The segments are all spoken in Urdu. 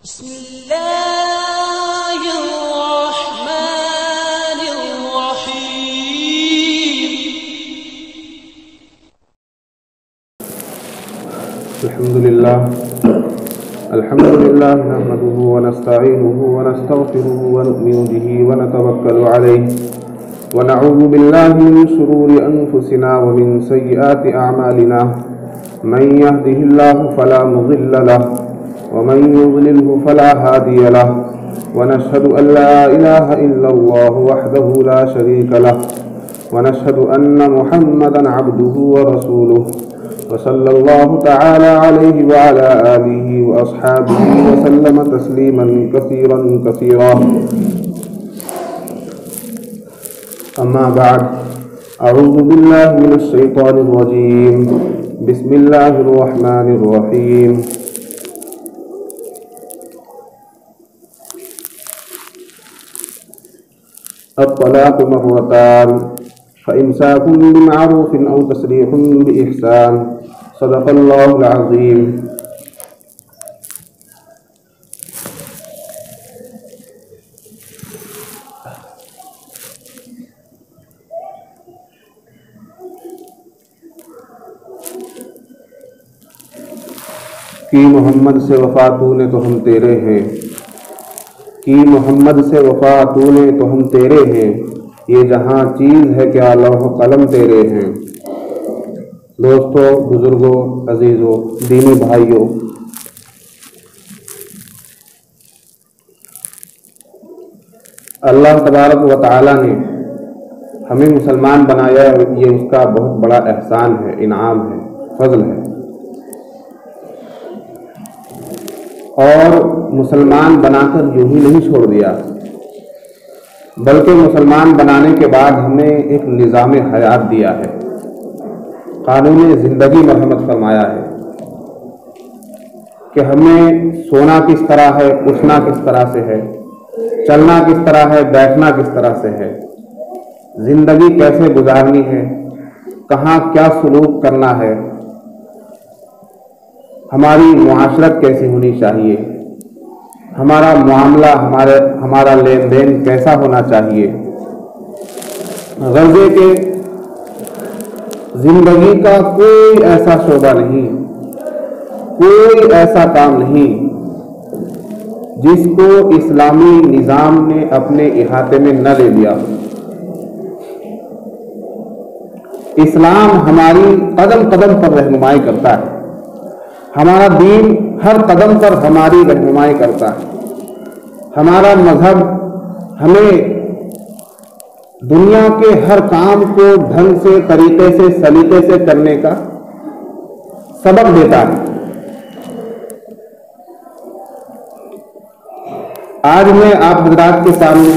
بسم الله الرحمن الرحيم. الحمد لله نحمده ونستعينه ونستغفره ونؤمن به ونتوكل عليه ونعوذ بالله من شرور أنفسنا ومن سيئات أعمالنا من يهده الله فلا مضل له ومن يضلله فلا هادي له ونشهد أن لا إله إلا الله وحده لا شريك له ونشهد أن محمدا عبده ورسوله وصلى الله تعالى عليه وعلى آله وأصحابه وسلم تسليما كثيرا كثيرا. أما بعد، أعوذ بالله من الشيطان الرجيم. بسم الله الرحمن الرحيم. الطلاق مرتان فإمساك بمعروف أو تسريح بإحسان. صدق الله العظيم. کی محمد سے وفا تو نے تو ہم تیرے ہیں، کی محمد سے وفا تو نے تو ہم تیرے ہیں، یہ جہاں چیز ہے کیا لوح قلم تیرے ہیں. دوستو، بزرگوں، عزیزوں، دینی بھائیوں، اللہ تبارک و تعالی نے ہمیں مسلمان بنایا، یہ اس کا بہت بڑا احسان ہے، انعام ہے، فضل ہے. اور مسلمان بنا کر یوں ہی نہیں چھوڑ دیا، بلکہ مسلمان بنانے کے بعد ہمیں ایک نظام حیات دیا ہے، قانون زندگی مرحمت فرمایا ہے کہ ہمیں سونا کس طرح ہے، اٹھنا کس طرح سے ہے، چلنا کس طرح ہے، بیٹھنا کس طرح سے ہے، زندگی کیسے گزارنی ہے، کہاں کیا سلوک کرنا ہے، ہماری معاشرت کیسی ہونی چاہیے، ہمارا معاملہ، ہمارا لین دین کیسا ہونا چاہیے. غرضے کے زندگی کا کوئی ایسا شعبہ نہیں، کوئی ایسا کام نہیں جس کو اسلامی نظام نے اپنے احاطے میں نہ لے لیا. اسلام ہماری قدم قدم پر رہنمائی کرتا ہے، ہمارا دین ہر قدم پر ہماری رہنمائی کرتا ہے. ہمارا مذہب ہمیں دنیا کے ہر کام کو ڈھنگ سے، طریقے سے، سلیقے سے کرنے کا سبق دیتا ہے. آج میں آپ حضرات کے سامنے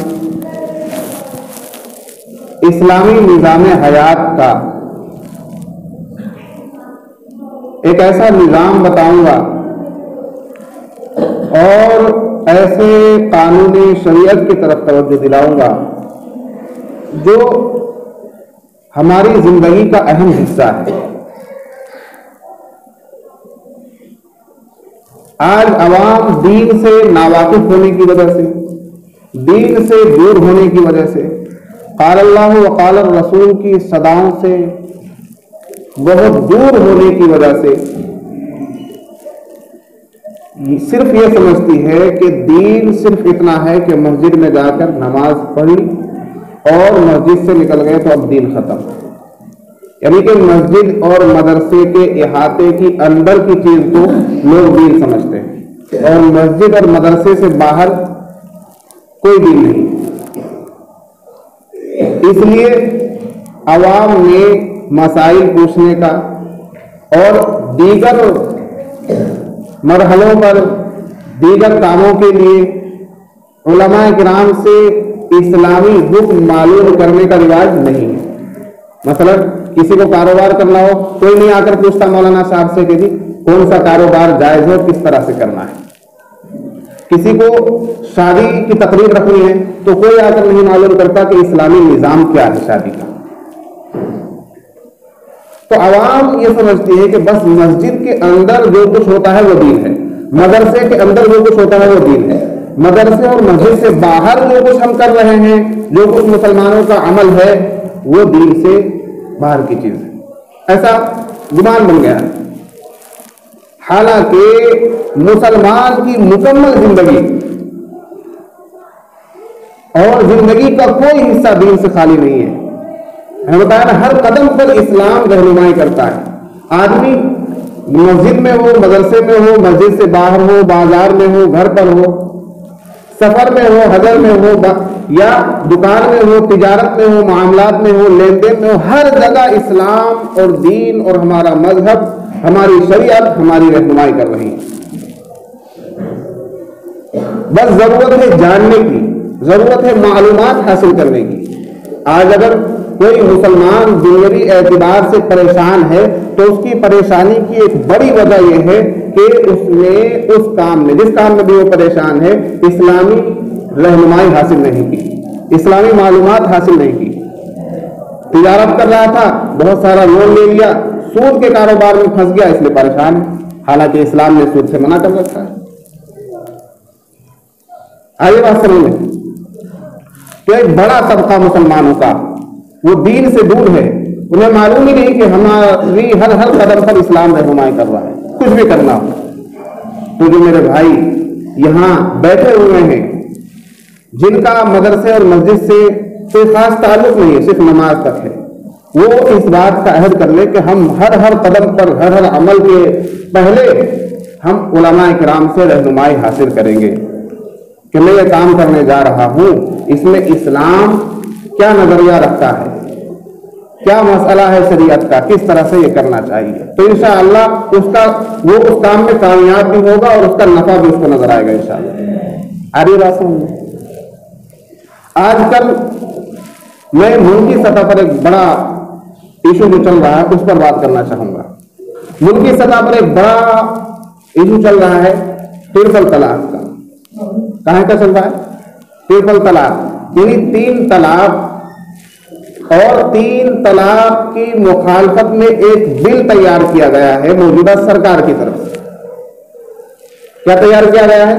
اسلامی نظام حیات کا ایک ایسا نظام بتاؤں گا اور ایسے قانون شریعت کی طرف توجہ دلاؤں گا جو ہماری زندگی کا اہم حصہ ہے. آج عوام دین سے ناواقف ہونے کی وجہ سے، دین سے دور ہونے کی وجہ سے، قال اللہ و قال الرسول کی صداؤں سے بہت دور ہونے کی وجہ سے صرف یہ سمجھتی ہے کہ دین صرف اتنا ہے کہ مسجد میں جا کر نماز پڑھی اور مسجد سے نکل گئے تو اب دین ختم. یعنی کہ مسجد اور مدرسے کے احاطے کی اندر کی چیز کو لوگ دین سمجھتے ہیں اور مسجد اور مدرسے سے باہر کوئی دین نہیں. اس لیے عوام نے مسائل پوچھنے کا اور دیگر مرحلوں پر دیگر کاموں کے لیے علماء کرام سے اسلامی حکم معلوم کرنے کا رواج نہیں ہے. مثلا کسی کو کاروبار کرنا ہو، کوئی نہیں آ کر پوچھتا مولانا صاحب سے کہ جی کون سا کاروبار جائز ہو، کس طرح سے کرنا ہے. کسی کو شادی کی تقریب رکھنی ہے تو کوئی آ کر نہیں معلوم کرتا کہ اسلامی نظام کیا ہے شادی کا. تو عوام یہ سمجھتی ہے کہ بس مسجد کے اندر جو کچھ ہوتا ہے وہ دین ہے، مدرسے کے اندر جو کچھ ہوتا ہے وہ دین ہے، مدرسے اور مسجد سے باہر جو کچھ ہم کر رہے ہیں، جو کچھ مسلمانوں کا عمل ہے، وہ دین سے باہر کی چیز ہے، ایسا گمان بن گیا ہے۔ حالانکہ مسلمان کی مکمل زندگی اور زندگی کا کوئی حصہ دین سے خالی نہیں ہے۔ ہمیں بتایا نا، ہر قدم پر اسلام رہنمائی کرتا ہے۔ آدمی مسجد میں ہو، مدرسے میں ہو، مسجد سے باہر ہو، بازار میں ہو، گھر پر ہو، سفر میں ہو، حضر میں ہو، یا دکان میں ہو، تجارت میں ہو، معاملات میں ہو، لین دین میں ہو، ہر جگہ اسلام اور دین اور ہمارا مذہب، ہماری شریعت ہماری رہنمائی کر رہی ہے۔ بس ضرورت ہے جاننے کی، ضرورت ہے معلومات حاصل کرنے کی۔ آج اگر کوئی مسلمان دنیاوی اعتبار سے پریشان ہے تو اس کی پریشانی کی ایک بڑی وجہ یہ ہے کہ اس نے اس کام میں، جس کام میں بھی وہ پریشان ہے، اسلامی رہنمائی حاصل نہیں کی، اسلامی معلومات حاصل نہیں کی۔ تجارت کر رہا تھا، بہت سارا لون لے لیا، سود کے کاروبار میں پھنس گیا، اس لیے پریشان ہے، حالانکہ اسلام نے سود سے منع کر رکھا ہے۔ آئیے بات سمجھ میں کہ ایک بڑا طبقہ مسلمانوں کا وہ دین سے دور ہے، انہیں معلوم ہی نہیں کہ ہماری ہر قدم پر اسلام رہنمائی کر رہا ہے، کچھ بھی کرنا ہو۔ تو جو میرے بھائی یہاں بیٹھے ہوئے ہیں، جن کا مدرسے اور مسجد سے کوئی خاص تعلق نہیں ہے، صرف نماز تک ہے، وہ اس بات کا عہد کر لے کہ ہم ہر قدم پر، ہر عمل کے پہلے ہم علماء کرام سے رہنمائی حاصل کریں گے کہ میں یہ کام کرنے جا رہا ہوں، اس میں اسلام کیا نظریہ رکھتا ہے، کیا مسئلہ ہے شریعت کا، کس طرح سے یہ کرنا چاہیے، تو انشاءاللہ وہ اس کام میں کامیاب بھی ہوگا اور اس کا نفع بھی اس کو نظر آئے گا انشاءاللہ۔ آ رہی بات سمجھ میں؟ آج کل میں ملکی سطح پر ایک بڑا ایشو جو چل رہا ہے اس پر بات کرنا چاہوں گا۔ ملکی سطح پر ایک بڑا ایشو چل رہا ہے ٹرپل طلاق کا۔ کہاں کا چل رہا ہے؟ ٹرپل طلاق، یعنی 3 طلاق، اور 3 طلاق کی مخالفت میں ایک بل تیار کیا گیا ہے موجودہ سرکار کی طرف سے۔ کیا تیار کیا گیا ہے؟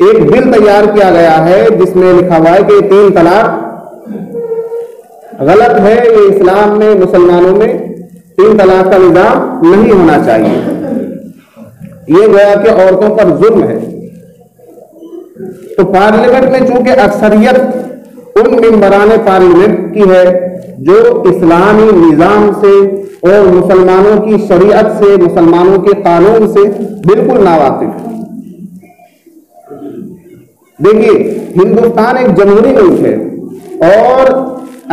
ایک بل تیار کیا گیا ہے جس میں لکھا ہوا ہے کہ 3 طلاق غلط ہے، یہ اسلام میں، مسلمانوں میں 3 طلاق کا نظام نہیں ہونا چاہیے، یہ گویا کہ عورتوں پر ظلم ہے۔ تو پارلیمنٹ میں چونکہ اکثریت ان ممبران پارلیمنٹ کی ہے جو اسلامی نظام سے اور مسلمانوں کی شریعت سے، مسلمانوں کے قانون سے بالکل ناواقف ہے۔ دیکھیے، ہندوستان ایک جمہوری ملک ہے اور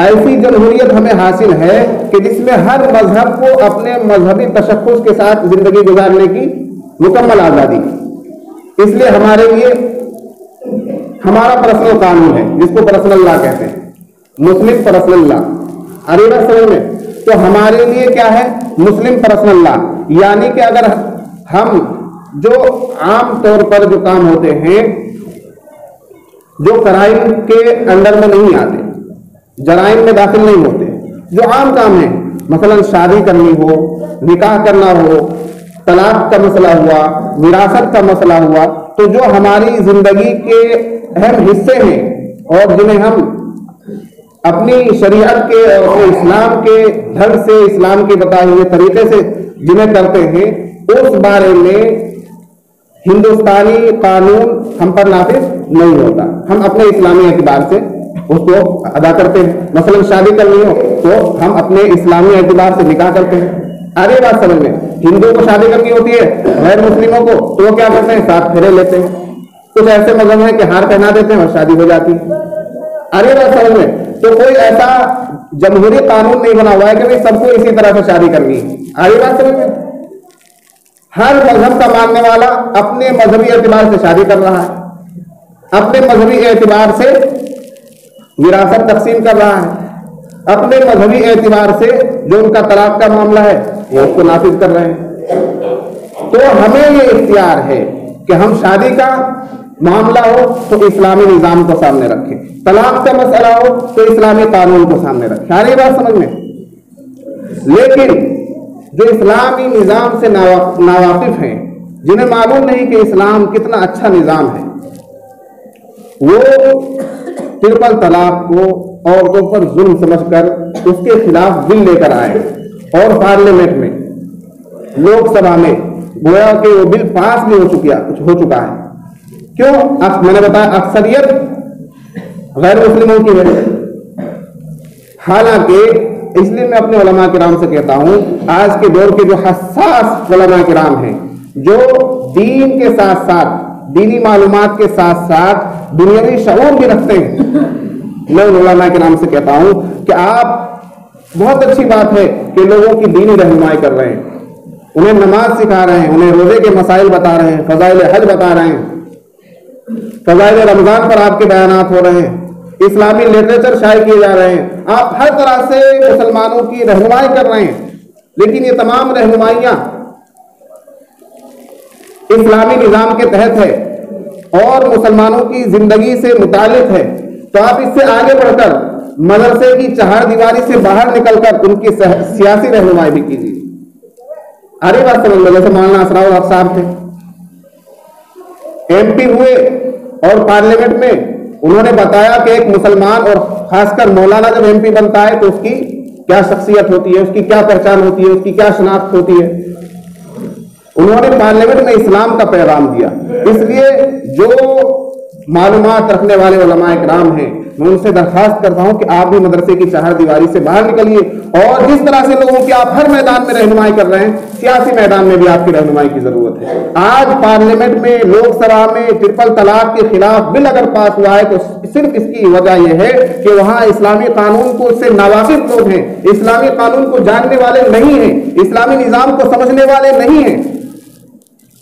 ایسی جمہوریت ہمیں حاصل ہے کہ جس میں ہر مذہب کو اپنے مذہبی تشخص کے ساتھ زندگی گزارنے کی مکمل آزادی ہے۔ اس لیے ہمارے لیے ہمارا پرسنل قانون ہے جس کو پرسنل لا کہتے ہیں، مسلم پرسنل لا۔ عربی سمجھ میں؟ تو ہمارے لیے کیا ہے؟ مسلم پرسنل لا، یعنی کہ اگر ہم جو عام طور پر جو کام ہوتے ہیں جو کرائم کے انڈر میں نہیں آتے، جرائم میں داخل نہیں ہوتے، جو عام کام ہیں، مثلا شادی کرنی ہو، نکاح کرنا ہو، طلاق کا مسئلہ ہوا، وراثت کا مسئلہ ہوا، تو جو ہماری زندگی کے اہم حصے ہیں اور جنہیں ہم اپنی شریعت کے اور اسلام کے ڈھنگ سے، اسلام کے بتائے ہوئے طریقے سے جنہیں کرتے ہیں، اس بارے میں ہندوستانی قانون ہم پر نافذ نہیں ہوتا، ہم اپنے اسلامی اعتبار سے اس کو ادا کرتے ہیں۔ مثلا شادی کرنی ہو تو ہم اپنے اسلامی اعتبار سے نکاح کرتے ہیں۔ آگے بات سمجھ میں؟ ہندوؤں کو شادی کرنی ہوتی ہے، غیر مسلموں کو، تو وہ کیا کرتے ہیں؟ 7 پھیرے لیتے ہیں۔ کچھ ایسے مذہب ہیں کہ ہار پہنا دیتے ہیں اور شادی ہو جاتی ہے۔ آگے بات سمجھ میں؟ تو کوئی ایسا جمہوری قانون نہیں بنا ہوا ہے کہ سب کو اسی طرح سے شادی کرنی ہے۔ آگے بات سمجھ میں؟ ہر مذہب کا ماننے والا اپنے مذہبی اعتبار سے شادی کر رہا ہے، اپنے مذہبی اعتبار سے وراثت تقسیم کر رہا ہے، اپنے مذہبی اعتبار سے جو ان کا طلاق کا معاملہ ہے وہ اس کو نافذ کر رہے ہیں۔ تو ہمیں یہ اختیار ہے کہ ہم شادی کا معاملہ ہو تو اسلامی نظام کو سامنے رکھیں، طلاق کا مسئلہ ہو تو اسلامی قانون کو سامنے رکھیں۔ ساری بات سمجھ میں؟ لیکن جو اسلامی نظام سے ناواقف ہیں جنہیں معلوم نہیں کہ اسلام کتنا اچھا نظام ہے، وہ ٹرپل طلاق کو عورتوں پر ظلم سمجھ کر اس کے خلاف بل لے کر آئے اور پارلیمنٹ میں، لوک سبھا میں گویا کہ وہ بل پاس بھی ہو چکا ہے۔ کیوں؟ میں نے بتایا اکثریت غیر مسلموں کی ہے۔ حالانکہ اس لیے میں اپنے علماء کرام سے کہتا ہوں، آج کے دور کے جو حساس علماء کرام ہیں، جو دین کے ساتھ ساتھ، دینی معلومات کے ساتھ ساتھ دنیاوی شعور بھی رکھتے ہیں، میں ان علماء کرام سے کہتا ہوں کہ آپ، بہت اچھی بات ہے کہ لوگوں کی دینی رہنمائی کر رہے ہیں، انہیں نماز سکھا رہے ہیں، انہیں روزے کے مسائل بتا رہے ہیں، فضائل حج بتا رہے ہیں، فضائل رمضان پر آپ کے بیانات ہو رہے ہیں، اسلامی لٹریچر شائع کیے جا رہے ہیں، آپ ہر طرح سے مسلمانوں کی رہنمائی کر رہے ہیں، لیکن یہ تمام رہنمائیاں اسلامی نظام کے تحت ہے اور مسلمانوں کی زندگی سے متعلق ہے، تو آپ اس سے آگے بڑھ کر مدرسے کی چہار دیواری سے باہر نکل کر ان کی سیاسی رہنمائی بھی کیجیے۔ ارے بات سمجھ لو، جیسے مولانا اسرار الحق صاحب تھے، ایم پی ہوئے اور پارلیمنٹ میں انہوں نے بتایا کہ ایک مسلمان، اور خاص کر مولانا جب ایم پی بنتا ہے تو اس کی کیا شخصیت ہوتی ہے، اس کی کیا پہچان ہوتی ہے، اس کی کیا شناخت ہوتی ہے۔ انہوں نے پارلیمنٹ میں اسلام کا پیغام دیا۔ اس لیے جو معلومات رکھنے والے علماء کرام ہیں، میں ان سے درخواست کرتا ہوں کہ آپ بھی مدرسے کی چہار دیواری سے باہر نکلیے، اور جس طرح سے لوگوں کی آپ ہر میدان میں رہنمائی کر رہے ہیں، سیاسی میدان میں بھی آپ کی رہنمائی کی ضرورت ہے۔ آج پارلیمنٹ میں، لوک سبھا میں ٹرپل طلاق کے خلاف بل اگر پاس ہوا ہے تو صرف اس کی وجہ یہ ہے کہ وہاں اسلامی قانون کو سے ناواقف لوگ ہیں، اسلامی قانون کو جاننے والے نہیں ہیں، اسلامی نظام کو سمجھنے والے نہیں ہیں،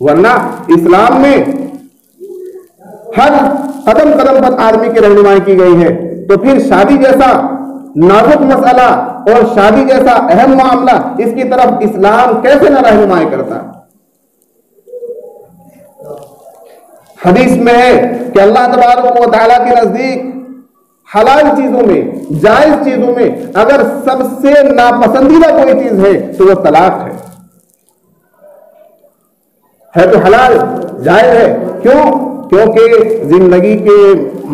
ورنہ اسلام میں ہر قدم قدم پر آدمی کی رہنمائی کی گئی ہے، تو پھر شادی جیسا نازک مسئلہ اور شادی جیسا اہم معاملہ، اس کی طرف اسلام کیسے نہ رہنمائی کرتا۔ حدیث میں ہے کہ اللہ تبارک و تعالیٰ کے نزدیک حلال چیزوں میں، جائز چیزوں میں اگر سب سے ناپسندیدہ کوئی چیز ہے تو وہ طلاق ہے تو حلال، جائز ہے۔ کیوں؟ کیونکہ زندگی کے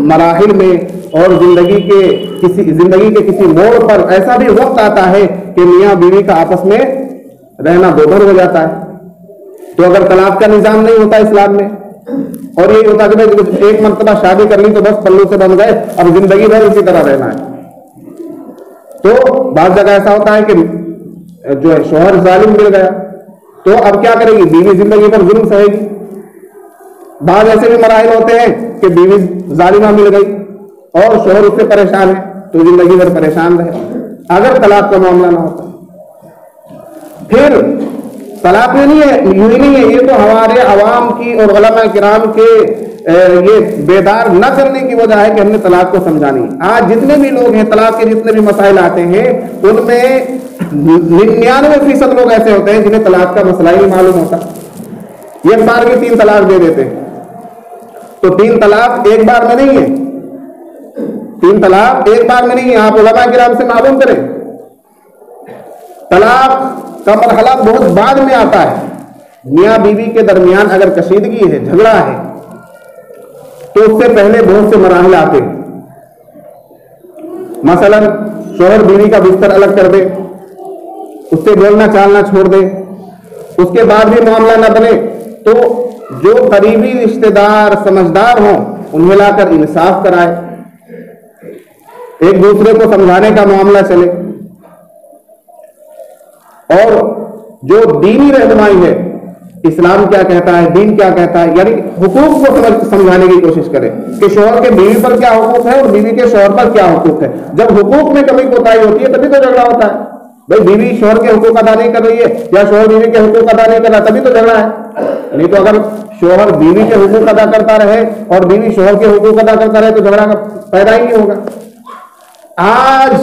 مراحل میں اور زندگی کے کسی موڑ پر ایسا بھی وقت آتا ہے کہ میاں بیوی کا آپس میں رہنا دوبھر ہو جاتا ہے۔ تو اگر طلاق کا نظام نہیں ہوتا اسلام میں، اور یہی ہوتا کہ ایک مرتبہ شادی کر لی تو بس پلو سے بن گئے، اب زندگی بھر اسی طرح رہنا ہے، تو بعض جگہ ایسا ہوتا ہے کہ جو ہے شوہر ظالم مل گیا تو اب کیا کرے گی؟ بیوی زندگی پر ظلم سہے گی۔ بعض ایسے بھی مراحل ہوتے ہیں کہ بیوی ظالمہ مل گئی اور شوہر اس سے پریشان ہے تو زندگی بھر پریشان رہے، اگر طلاق کا معاملہ نہ ہوتا۔ پھر طلاق میں نہیں ہے، یوں ہی نہیں ہے، یہ تو ہمارے عوام کی اور علماء کرام کے یہ بیدار نہ کرنے کی وجہ ہے کہ ہم نے طلاق کو سمجھانی۔ آج جتنے بھی لوگ ہیں، طلاق کے جتنے بھی مسائل آتے ہیں، ان میں 99% لوگ ایسے ہوتے ہیں جنہیں طلاق کا مسئلہ ہی نہیں معلوم ہوتا۔ یہ بار بھی 3 طلاق دے دیتے ہیں، تو 3 طلاق ایک بار میں نہیں ہے، 3 طلاق ایک بار میں نہیں ہے۔ آپ علماء کرام سے معلوم کریں، طلاق کا مرحلہ بہت بعد میں آتا ہے۔ میاں بیوی کے درمیان اگر کشیدگی ہے، جھگڑا ہے، تو اس سے پہلے بہت سے مراحل آتے ہیں۔ مثلا شوہر بیوی کا بستر الگ کر دے، اس سے بولنا چالنا چھوڑ دے، اس کے بعد بھی معاملہ نہ بنے تو جو قریبی رشتہ دار سمجھدار ہوں انہیں لا کر انصاف کرائے، ایک دوسرے کو سمجھانے کا معاملہ چلے، اور جو دینی رہنمائی ہے، اسلام کیا کہتا ہے، دین کیا کہتا ہے، یعنی حقوق کو سمجھانے کی کوشش کرے کہ شوہر کے بیوی پر کیا حقوق ہے اور بیوی کے شوہر پر کیا حقوق ہے۔ جب حقوق میں کمی کوتاہی ہوتی ہے تبھی تو جھگڑا ہوتا ہے۔ بھائی بیوی شوہر کے حقوق ادا نہیں کر رہی ہے یا شوہر بیوی کے حقوق ادا نہیں کر رہا تبھی تو جھگڑا ہے، نہیں تو اگر شوہر بیوی کے حقوق ادا کرتا رہے اور بیوی شوہر کے حقوق ادا کرتا رہے تو جھگڑا کا پیدا ہی نہیں ہوگا۔ آج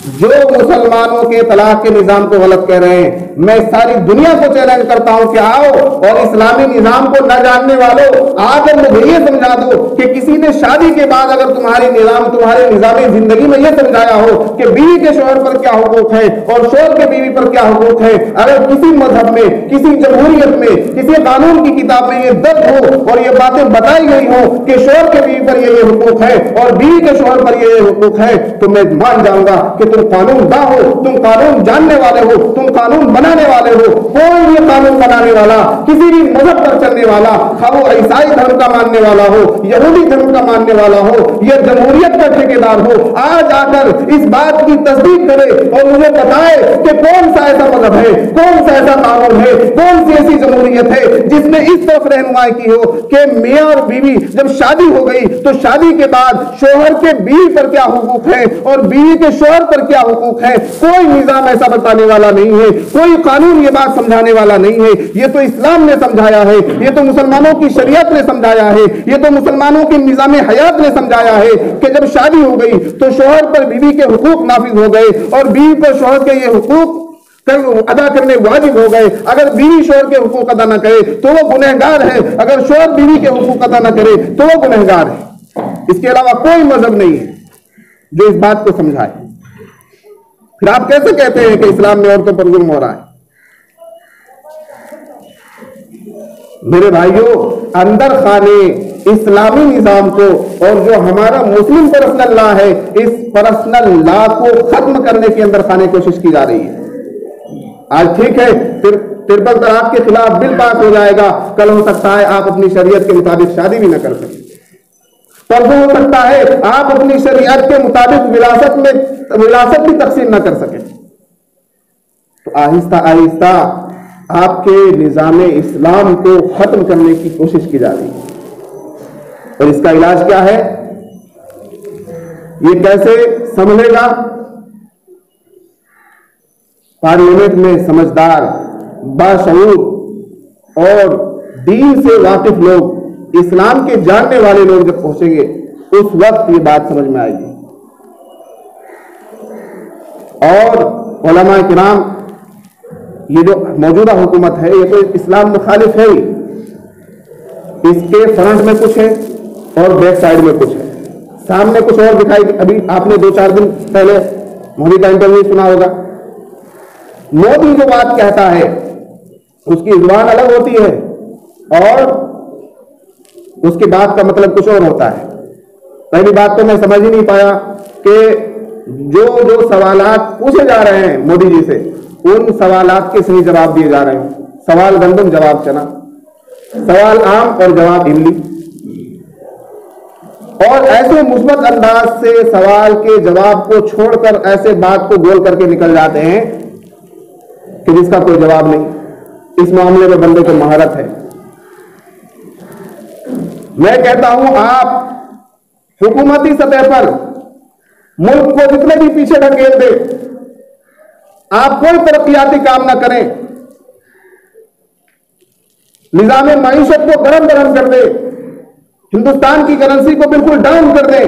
جو مسلمانوں کے طلاق کے نظام کو غلط کہہ رہے ہیں، میں ساری دنیا کو چیلنج کرتا ہوں کہ آؤ اور اسلامی نظام کو نہ جاننے والوں آ کر مجھے یہ سمجھا دو کہ کسی نے شادی کے بعد اگر تمہارے نظام زندگی میں یہ سمجھایا ہو کہ بیوی کے شوہر پر کیا حقوق ہے اور شوہر کے بیوی پر کیا حقوق ہے، اگر کسی مذہب میں، کسی جمہوریت میں، کسی قانون کی کتاب میں یہ درج ہو اور یہ باتیں بتائی گئی ہوں کہ شوہر کے بیوی پر یہ حقوق ہے اور بیوی کے شوہر پر یہ حقوق ہے، تو میں مان جاؤں گا کہ تم قانون داں ہو، تم قانون جاننے والے ہو، تم قانون بنانے والے ہو۔ کوئی بھی قانون بنانے والا کسی بھی مذہب پر چلنے والا، خواہ وہ عیسائی دھرم کا ماننے والا ہو، یہودی دھرم کا ماننے والا ہو یا جمہوریت کا ٹھیکیدار ہو، آج آ کر اس بات کی تصدیق کرے اور مجھے بتائے کہ کون سا ایسا مذہب ہے، کون سا ایسا قانون ہے، کون سی ایسی جمہوریت ہے جس نے اس طرف رہنمائی کی ہو کہ میاں اور بیوی جب شادی ہو گئی تو شادی کے بعد شوہر کے بیوی پر کیا حقوق ہے اور بیوی کے شوہر پر کیا حقوق ہے۔ کوئی نظام ایسا بتانے والا نہیں ہے، کوئی قانون یہ بات سمجھانے والا نہیں ہے۔ یہ تو اسلام نے سمجھایا ہے، یہ تو مسلمانوں کی شریعت نے سمجھایا ہے، یہ تو مسلمانوں کے نظام حیات نے سمجھایا ہے کہ جب شادی ہو گئی تو شوہر پر بیوی کے حقوق نافذ ہو گئے اور بیوی پر شوہر کے یہ حقوق ادا کرنے واجب ہو گئے۔ اگر بیوی شوہر کے حقوق ادا نہ کرے تو وہ گنہگار ہے، اگر شوہر بیوی کے حقوق ادا نہ کرے تو وہ گنہگار ہے۔ اس کے علاوہ کوئی مذہب نہیں ہے جو اس بات کو سمجھائے۔ پھر آپ کیسے کہتے ہیں کہ اسلام میں عورتوں پر ظلم ہو رہا ہے؟ میرے بھائیوں، اندر خانے اسلامی نظام کو اور جو ہمارا مسلم پرسنل لا ہے، اس پرسنل لا کو ختم کرنے کے اندر خانے کوشش کی جا رہی ہے۔ آج ٹھیک ہے، پھر ٹرپل طلاق کے خلاف بل پاس ہو جائے گا، کل ہو سکتا ہے آپ اپنی شریعت کے مطابق شادی بھی نہ کر سکیں، پرسوں ہو سکتا ہے آپ اپنی شریعت کے مطابق وراثت بھی تقسیم نہ کر سکیں۔ تو آہستہ آہستہ آپ کے نظام اسلام کو ختم کرنے کی کوشش کی جا رہی ہے، اور اس کا علاج کیا ہے؟ یہ کیسے سنبھلے گا؟ پارلیمنٹ میں سمجھدار، باشعور اور دین سے واقف لوگ، اسلام کے جاننے والے لوگ جب پہنچیں گے اس وقت یہ بات سمجھ میں آئے گی۔ اور علماء کرام، یہ جو موجودہ حکومت ہے یہ تو اسلام مخالف ہے ہی، اس کے فرنٹ میں کچھ ہے اور بیک سائڈ میں کچھ ہے، سامنے کچھ اور دکھائی۔ ابھی آپ نے 2-4 دن پہلے مودی کا انٹرویو سنا ہوگا۔ مودی جو بات کہتا ہے اس کی زبان الگ ہوتی ہے اور اس کی بات کا مطلب کچھ اور ہوتا ہے۔ پہلی بات تو میں سمجھ ہی نہیں پایا کہ جو سوالات پوچھے جا رہے ہیں مودی جی سے، ان سوالات کے صحیح جواب دیے جا رہے ہیں۔ سوال گندم، جواب چنا، سوال عام اور جواب املی، اور ایسے مثبت انداز سے سوال کے جواب کو چھوڑ کر ایسے بات کو گول کر کے نکل جاتے ہیں کہ جس کا کوئی جواب نہیں۔ اس معاملے میں بندے کو مہارت ہے۔ میں کہتا ہوں آپ حکومتی سطح پر ملک کو جتنے بھی پیچھے ڈھکیل دے، آپ کوئی ترقیاتی کام نہ کریں، نظام معیشت کو گرم کر دے، ہندوستان کی کرنسی کو بالکل ڈاؤن کر دیں،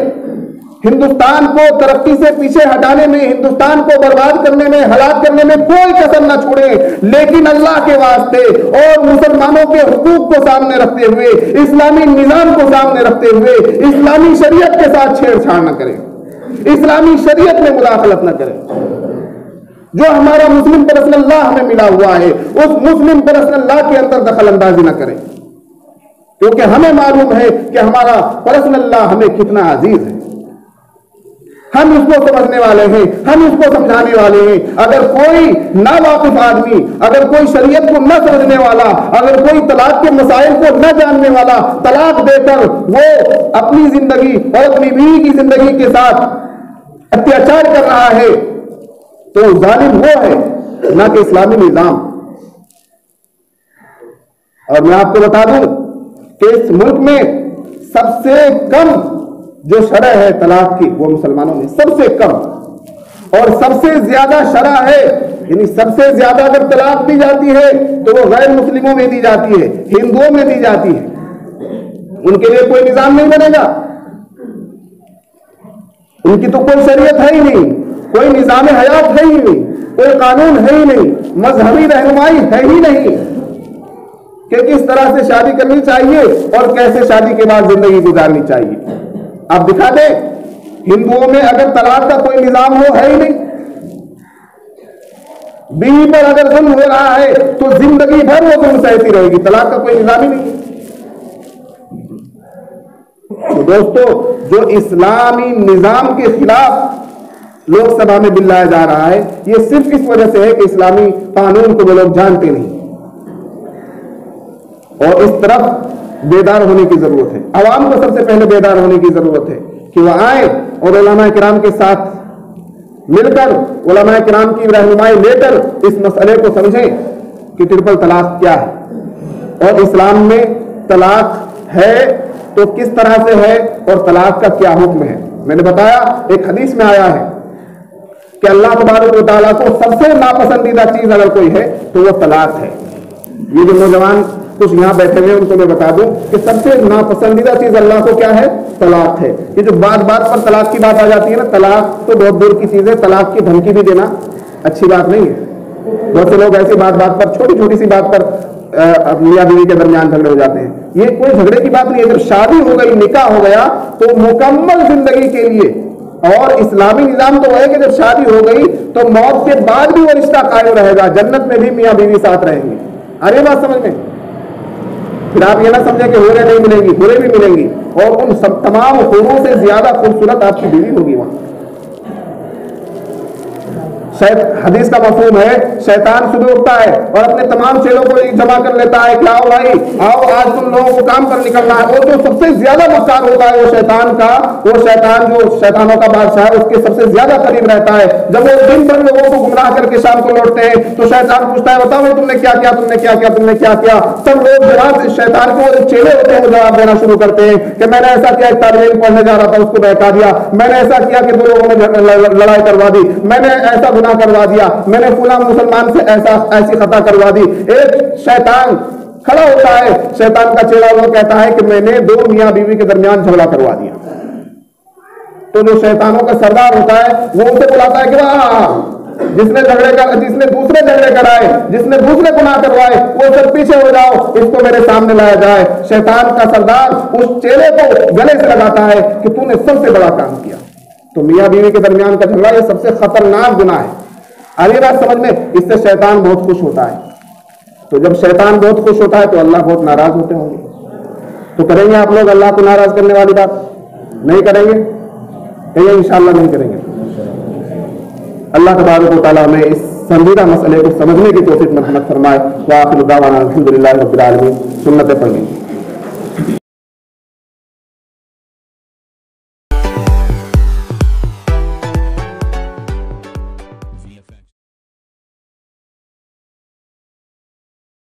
ہندوستان کو ترقی سے پیچھے ہٹانے میں، ہندوستان کو برباد کرنے میں، ہلاک کرنے میں کوئی کسر نہ چھوڑیں، لیکن اللہ کے واسطے اور مسلمانوں کے حقوق کو سامنے رکھتے ہوئے، اسلامی نظام کو سامنے رکھتے ہوئے اسلامی شریعت کے ساتھ چھیڑ چھاڑ نہ کریں، اسلامی شریعت میں مداخلت نہ کریں۔ جو ہمارا مسلم پرسنل لا ہمیں ملا ہوا ہے اس مسلم پرسنل لا کے اندر دخل اندازی نہ کریں، کیونکہ ہمیں معلوم ہے کہ ہمارا پرسنل لا ہمیں کتنا عزیز ہے، ہم اس کو سمجھنے والے ہیں، ہم اس کو سمجھانے والے ہیں۔ اگر کوئی ناواقف آدمی، اگر کوئی شریعت کو نہ سمجھنے والا، اگر کوئی طلاق کے مسائل کو نہ جاننے والا طلاق دے کر وہ اپنی زندگی اور اپنی بیوی کی زندگی کے ساتھ اتیاچار کر رہا ہے تو ظالم وہ ہے، نہ کہ اسلامی نظام۔ اور میں آپ کو بتا دوں کہ اس ملک میں سب سے کم جو شرح ہے طلاق کی وہ مسلمانوں میں سب سے کم، اور سب سے زیادہ شرح ہے، یعنی سب سے زیادہ اگر طلاق دی جاتی ہے تو وہ غیر مسلموں میں دی جاتی ہے، ہندوؤں میں دی جاتی ہے۔ ان کے لیے کوئی نظام نہیں بنے گا، ان کی تو کوئی شریعت ہے ہی نہیں، کوئی نظام حیات ہے ہی نہیں، کوئی قانون ہے ہی نہیں، مذہبی رہنمائی ہے ہی نہیں کہ کس طرح سے شادی کرنی چاہیے اور کیسے شادی کے بعد زندگی گزارنی چاہیے۔ آپ دکھا دیں ہندوؤں میں اگر طلاق کا کوئی نظام ہو، ہے ہی نہیں۔ بیوی پر اگر ظلم ہو رہا ہے تو زندگی بھر وہ ظلم سہتی رہے گی، طلاق کا کوئی نظام ہی نہیں۔ تو دوستو، جو اسلامی نظام کے خلاف لوک سبھا میں بل لایا جا رہا ہے، یہ صرف اس وجہ سے ہے کہ اسلامی قانون کو وہ لوگ جانتے نہیں، اور اس طرف بیدار ہونے کی ضرورت ہے۔ عوام کو سب سے پہلے بیدار ہونے کی ضرورت ہے کہ وہ آئیں اور علماء کرام کے ساتھ مل کر، علماء کرام کی رہنمائی لے کر اس مسئلے کو سمجھیں کہ ٹرپل طلاق کیا ہے، اور اسلام میں طلاق ہے تو کس طرح سے ہے، اور طلاق کا کیا حکم ہے۔ میں نے بتایا ایک حدیث میں آیا ہے کہ اللہ تبارک و تعالیٰ کو سب سے ناپسندیدہ چیز اگر کوئی ہے تو وہ طلاق ہے۔ یہ جو نوجوان کچھ یہاں بیٹھے ہوئے ان کو میں بتا دوں کہ سب سے ناپسندیدہ چیز اللہ کو کیا ہے؟ طلاق ہے۔ یہ جو بات بات پر طلاق کی بات آ جاتی ہے نا، طلاق تو بہت دور کی چیز ہے، طلاق کی دھمکی بھی دینا اچھی بات نہیں ہے۔ بہت سے لوگ ایسی بات بات پر، چھوٹی چھوٹی سی بات پر میاں بیوی کے درمیان جھگڑے ہو جاتے ہیں۔ یہ کوئی جھگڑے کی بات نہیں ہے، جب شادی ہو گئی، نکاح ہو گیا تو مکمل زندگی کے لیے، اور اسلامی نظام تو وہ ہے کہ جب شادی ہو گئی تو موت کے بعد بھی وہ رشتہ قائم رہے گا، جنت میں بھی میاں بیوی ساتھ رہیں گے۔ ارے بات سمجھ میں؟ پھر آپ یہ نہ سمجھیں کہ حوریں نہیں ملیں گی، حوریں بھی ملیں گی، اور ان سب تمام حوروں سے زیادہ خوبصورت آپ کی بیوی ہوگی وہاں۔ حدیث کا مفہوم ہے شیطان صبح اٹھتا ہے اور اپنے تمام چیلوں کو جمع کر لیتا ہے کہ آؤ بھائی آؤ، آج تم لوگوں کو کام پر نکلنا ہے۔ اور جو سب سے زیادہ مکار ہوتا ہے وہ شیطان کا، وہ شیطان جو شیطانوں کا بادشاہ ہے، اس کے سب سے زیادہ قریب رہتا ہے۔ جب وہ دن بھر لوگوں کو گمراہ کر کے شام کو لوٹتے ہیں تو شیطان پوچھتا ہے بتاؤ تم نے کیا کیا، تم نے کیا کیا، تم نے کیا کیا۔ سب لوگ جواب، شیطان کے وہ چیلے ہوتے ہیں وہ جواب دینا شروع کرتے ہیں کہ میں نے ایسا کیا، ایک طالب علم پڑھنے جا رہا تھا اس کو بہکا دیا، میں نے ایسا کیا کہ دو لوگوں نے لڑائی کروا دی، میں نے ایسا گناہ کروا دیا، میں نے فلاں مسلمان سے ایسی خطا کروا دی۔ ایک شیطان کھڑا ہوتا ہے، شیطان کا چیلا وہ کہتا ہے کہ میں نے دو میاں بیوی کے درمیان جھگڑا کروا دیا۔ تو جو شیطانوں کا سردار ہوتا ہے وہ اسے بلاتا ہے کہ جس نے دوسرے جھگڑے کرائے، جس نے دوسرے گناہ کروائے، وہ سب پیچھے ہو جاؤ، اس کو میرے سامنے لایا جائے۔ شیطان کا سردار اس چیلے کو گلے سے لگاتا ہے کہ تو نے سب سے بڑا کام کیا۔ تو میاں بیوی کے درمیان کا جھگڑا یہ سب سے خطرناک گناہ ہے۔ آگے بات سمجھ میں، اس سے شیطان بہت خوش ہوتا ہے۔ تو جب شیطان بہت خوش ہوتا ہے تو اللہ بہت ناراض ہوتے ہوں گے۔ تو کریں گے آپ لوگ اللہ کو ناراض کرنے والی بات؟ نہیں کریں گے؟ کہیں انشاءاللہ نہیں کریں گے۔ اللہ تبارک و تعالیٰ میں اس سنجیدہ مسئلے کو سمجھنے کی توفیق مرحمت فرمائے۔ وآخر دعوانا الحمدللہ رب العالمین۔ سنتیں پڑھیں گے۔